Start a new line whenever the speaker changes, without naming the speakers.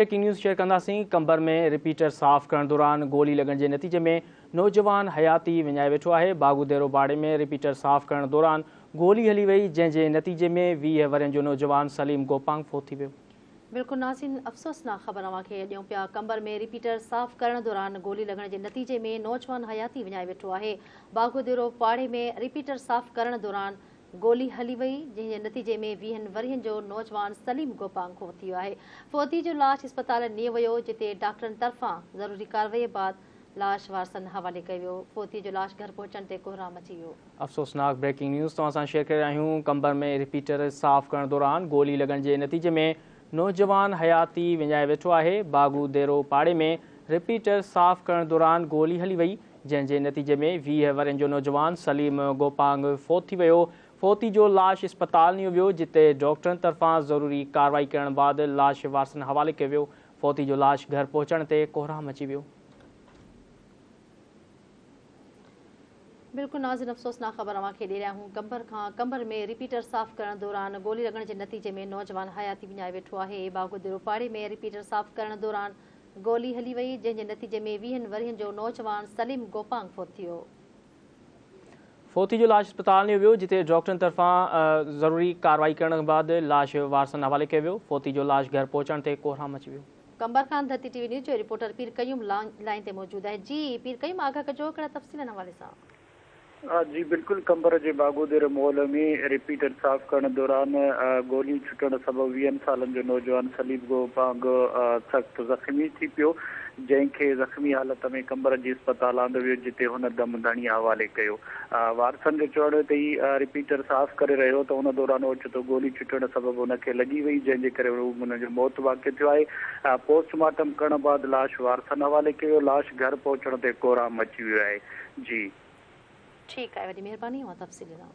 Breaking news share कंदासीं। कंबर में रिपीटर साफ़ करण दौरान गोली लॻण जे नतीजे में नौजवान हयाती विञाए वेठो आहे। बागुदेरो बाड़े में रिपीटर साफ़ करण दौरान गोली हली वई, जंहिंजे नतीजे में 20 वरियनि जो नौजवान सलीम गोपांग फोत थी वियो।
बिल्कुल नाज़रीन, अफ़सोसनाक ख़बर अव्हांखे ॾियूं पिया। कंबर में रिपीटर साफ़ करण दौरान गोली लॻण जे नतीजे में नौजवान हयाती विञाए वेठो आहे। बागुदेरो पाड़े में रिपीटर साफ़ करण दौरान गोली हली वई, जंहिंजे नतीजे में 20 वरियनि जो नौजवान सलीम गोपांग फोत थी वियो आहे। फोती जो लाश अस्पताल नियो वियो, जिते डॉक्टरनि तरफ़ां ज़रूरी कार्रवाई बाद लाश वारसनि हवाले कयो वियो। फोती जो लाश घर पहुचण ते कोहराम अची वियो।
अफ़सोसनाक ब्रेकिंग न्यूज़ तव्हां सां शेयर करे रहिया आहियूं। कंबर में रिपीटर साफ़ करण दौरान गोली लॻण जे नतीजे में नौजवान हयाती विञाए वेठो आहे। बागुदेरो पाड़े में रिपीटर साफ़ करण दौरान गोली हली वई, जंहिंजे नतीजे में 20 वरियनि जो नौजवान सलीम गोपांग फोत थी वियो। फोती जो लाश अस्पताल नियो वियो, जिते डॉक्टरनि तरफ़ां ज़रूरी कार्रवाई करण बाद लाश वारसनि हवाले कयो वियो। फोती जो लाश घर पहुचण ते कोहराम अची वियो।
बिल्कुल नाज़रीन, अफ़सोसनाक ख़बर अव्हांखे ॾे रहिया आहियूं। कंबर में रिपीटर साफ़ करण दौरान गोली लॻण जे नतीजे में नौजवान हयाती विञाए वेठो आहे। बागुदेरो पाड़े में रिपीटर साफ़ करण दौरान गोली हली वई, जंहिंजे नतीजे में 20 वरियनि जो नौजवान सलीम गोपांग फोत थी वियो।
फोती जो लाश अस्पताल नियो वियो, जिते डॉक्टरनि तरफ़ां ज़रूरी कार्रवाई करण बाद लाश वारसनि हवाले कयो वियो। फोती जो लाश घर पहुचण ते कोहराम अची वियो।
कंबर खान धरती टीवी न्यूज़ जो रिपोर्टर पीर कयूम लाइन ते मौजूद आहे। जी पीर कयूम, आगाह कजो कहिड़ा तफ़सीलनि हवाले सां।
जी बिल्कुल, कंबर जे बागुदेरो मॉल में रिपीटर साफ़ करण दौरान गोली छुटण सबबि 20 सालनि जो नौजवान सलीम गोपांग सख़्त ज़ख़्मी थी पियो, जंहिंखे ज़ख़्मी हालत में कंबर जी अस्पताल आंदो वियो, जिते हुन दम धणी हवाले कयो। वारसनि जो चवण ते ई रिपीटर साफ़ करे रहियो त हुन दौरान ओचितो गोली छुटण सबबि हुनखे लॻी वई, जंहिंजे करे हुनजो मौत वाक़िअ थियो आहे। पोस्टमार्टम करण बाद लाश वारसनि हवाले कयो। लाश घर पहुचण ते कोहराम अची वियो आहे। जी
ठीकु आहे, वॾी महिरबानी तफ़सील सां।